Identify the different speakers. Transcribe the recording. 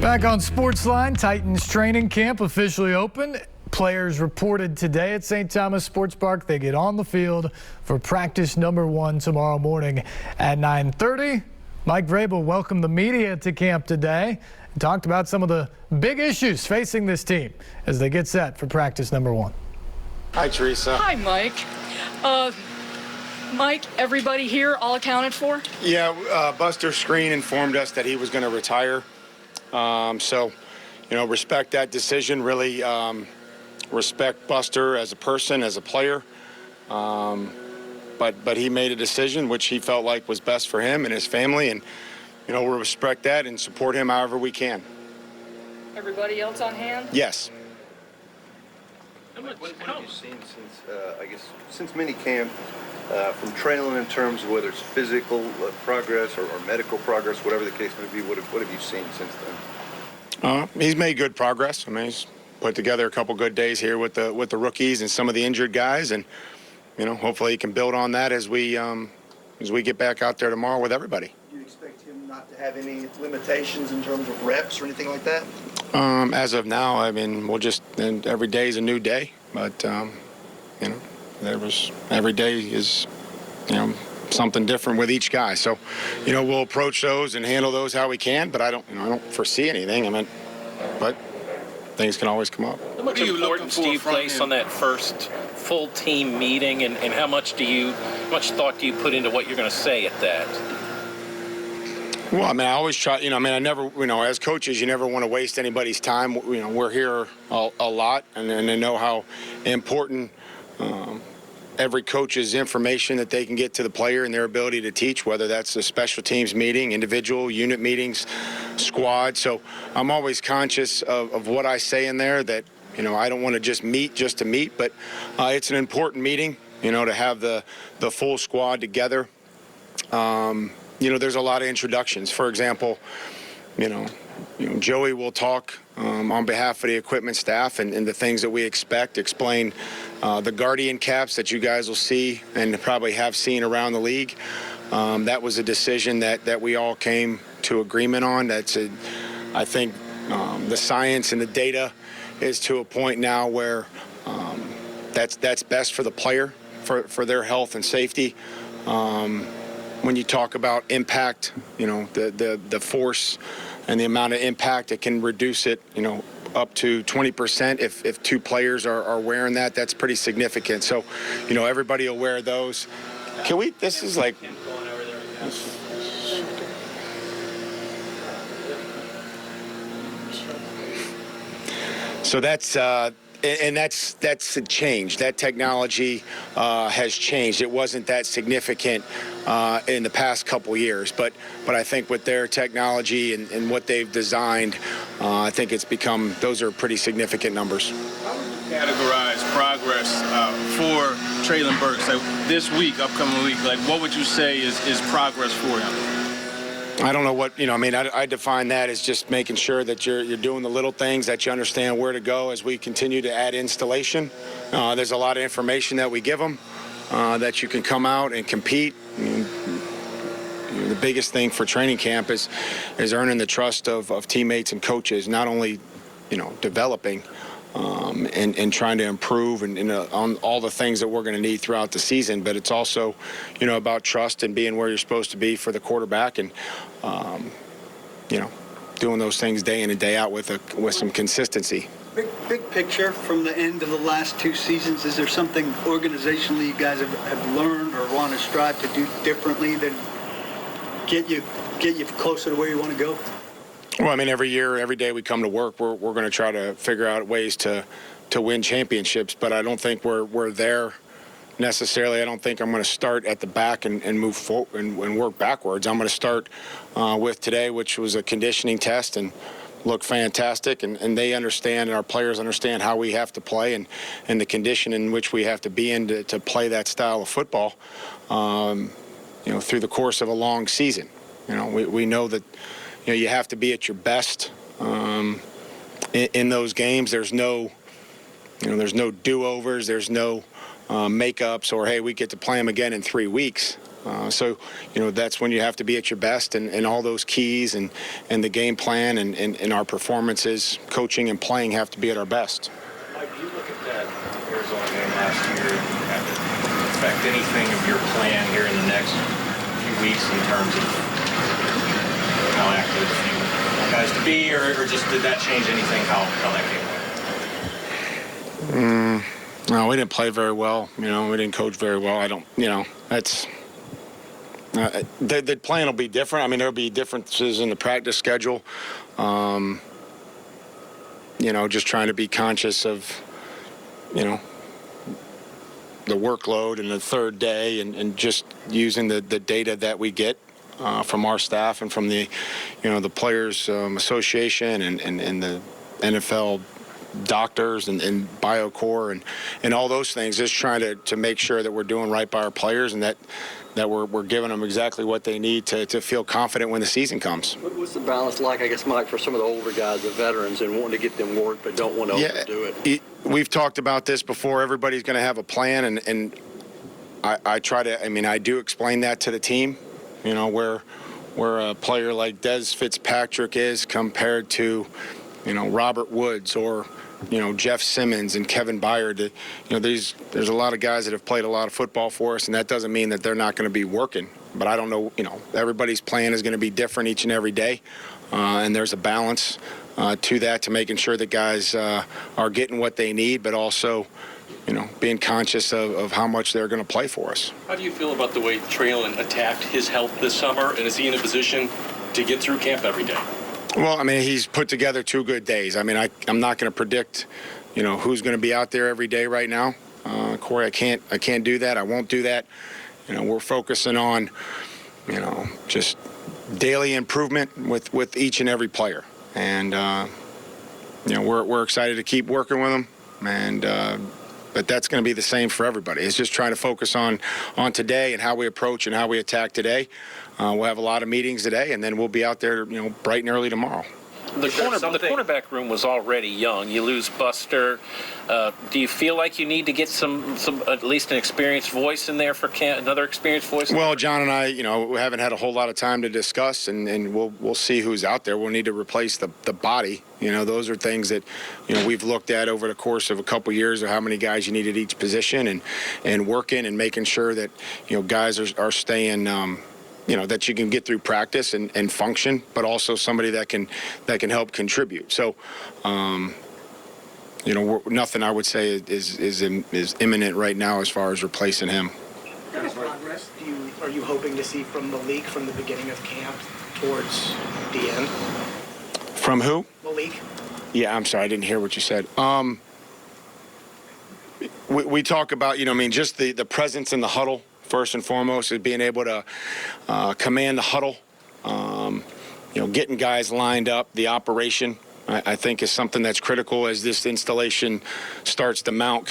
Speaker 1: Back on SportsLine, Titans training camp officially open. Players reported today at St. Thomas Sports Park. They get on the field for practice number 1 tomorrow morning at 9:30. Mike Vrabel welcomed the media to camp today and talked about some of the big issues facing this team as they get set for practice number 1.
Speaker 2: Hi, Teresa.
Speaker 3: Hi, Mike. Mike, everybody here all accounted for?
Speaker 2: Yeah, Buster Skrine informed us that he was going to retire. So, respect that decision. Really respect Buster as a person, as a player. But he made a decision which he felt like was best for him and his family, and we'll respect that and support him however we can.
Speaker 3: Everybody else on hand?
Speaker 2: Yes.
Speaker 4: What have you seen since minicamp from Traylon in terms of whether it's physical progress or medical progress, whatever the case may be? What have you seen since then?
Speaker 2: He's made good progress. I mean, he's put together a couple good days here with the rookies and some of the injured guys, and hopefully he can build on that as we get back out there tomorrow with everybody.
Speaker 5: Do you expect him not to have any limitations in terms of reps or anything like that?
Speaker 2: As of now, I mean, every day is a new day, but every day is something different with each guy. So, we'll approach those and handle those how we can, but I don't foresee anything. I mean, but things can always come up.
Speaker 6: How much importance do you place on that first full team meeting, and how much thought do you put into what you're going to say at that?
Speaker 2: Well, I mean, I always try, I never, as coaches, you never want to waste anybody's time. We're here a lot, and I know how important every coach's information that they can get to the player and their ability to teach, whether that's a special teams meeting, individual, unit meetings, squad. So I'm always conscious of what I say in there, that, I don't want to just to meet, but it's an important meeting, to have the full squad together. There's a lot of introductions. For example, Joey will talk on behalf of the equipment staff and the things that we expect, explain the Guardian caps that you guys will see and probably have seen around the league. That was a decision that we all came to agreement on. I think the science and the data is to a point now where that's best for the player, for their health and safety. When you talk about impact, the force and the amount of impact, it can reduce it, up to 20% if 2 players are wearing that. That's pretty significant. So, everybody will wear those. This is like... So that's a change. That technology has changed. It wasn't that significant in the past couple years, but I think with their technology and what they've designed, I think those are pretty significant numbers.
Speaker 7: How would you categorize progress for Traylon Burks? Like this week, upcoming week, what would you say is progress for him?
Speaker 2: I don't know what, I define that as just making sure that you're doing the little things, that you understand where to go as we continue to add installation. There's a lot of information that we give them that you can come out and compete. The biggest thing for training camp is earning the trust of teammates and coaches, not only, developing and trying to improve and on all the things that we're going to need throughout the season, but it's also, about trust and being where you're supposed to be for the quarterback, and doing those things day in and day out with some consistency.
Speaker 8: Big picture from the end of the last 2 seasons, is there something organizationally you guys have learned or want to strive to do differently that get you closer to where you want to go?
Speaker 2: Well, every year, every day we come to work, we're going to try to figure out ways to win championships, but I don't think we're there necessarily. I don't think I'm going to start at the back and move forward and work backwards. I'm going to start with today, which was a conditioning test, and looked fantastic, and they understand, and our players understand how we have to play and the condition in which we have to be in to play that style of football, through the course of a long season. We know that you have to be at your best in those games. There's no do-overs. There's no makeups or, hey, we get to play them again in 3 weeks. So, that's when you have to be at your best, and all those keys and the game plan and our performances, coaching and playing have to be at our best.
Speaker 6: Mike, you look at that Arizona game last year, and have it affect anything of your plan here in the next few weeks in terms of how active you want guys to be, or just did that change anything how that game went?
Speaker 2: No, we didn't play very well. We didn't coach very well. That's the plan will be different. I mean, there'll be differences in the practice schedule. Just trying to be conscious of, the workload and the third day, and just using the data that we get from our staff and from the Players Association and the NFL doctors and BioCore and all those things, just trying to make sure that we're doing right by our players and that we're giving them exactly what they need to feel confident when the season comes.
Speaker 9: What's the balance like, I guess, Mike, for some of the older guys, the veterans, and wanting to get them work but don't want to overdo it?
Speaker 2: We've talked about this before. Everybody's going to have a plan, and I try to, I do explain that to the team, where a player like Des Fitzpatrick is compared to, Robert Woods or, Jeff Simmons and Kevin Byard. There's a lot of guys that have played a lot of football for us, and that doesn't mean that they're not going to be working. But I don't know, everybody's plan is going to be different each and every day, and there's a balance to that, to making sure that guys are getting what they need, but also, being conscious of how much they're going to play for us.
Speaker 10: How do you feel about the way Traylon attacked his health this summer, and is he in a position to get through camp every day?
Speaker 2: Well, he's put together 2 good days. I'm not going to predict, who's going to be out there every day right now. Corey, I can't do that. I won't do that. We're focusing on, just daily improvement with each and every player. And, we're excited to keep working with them. And, but that's going to be the same for everybody. It's just trying to focus on today and how we approach and how we attack today. We'll have a lot of meetings today, and then we'll be out there, bright and early tomorrow.
Speaker 6: The cornerback room was already young. You lose Buster. Do you feel like you need to get some at least an experienced voice in there for another experienced voice?
Speaker 2: Well, John and I, we haven't had a whole lot of time to discuss, and we'll see who's out there. We'll need to replace the body. Those are things that, we've looked at over the course of a couple years of how many guys you need at each position and working and making sure that, guys are staying that you can get through practice and function, but also somebody that can help contribute. So, nothing I would say is imminent right now as far as replacing him.
Speaker 11: What kind of progress are you hoping to see from Malik from the beginning of camp towards the end?
Speaker 2: From who?
Speaker 11: Malik.
Speaker 2: Yeah, I'm sorry, I didn't hear what you said. We talk about, just the presence in the huddle. First and foremost is being able to command the huddle, getting guys lined up. The operation, I think, is something that's critical as this installation starts to mount.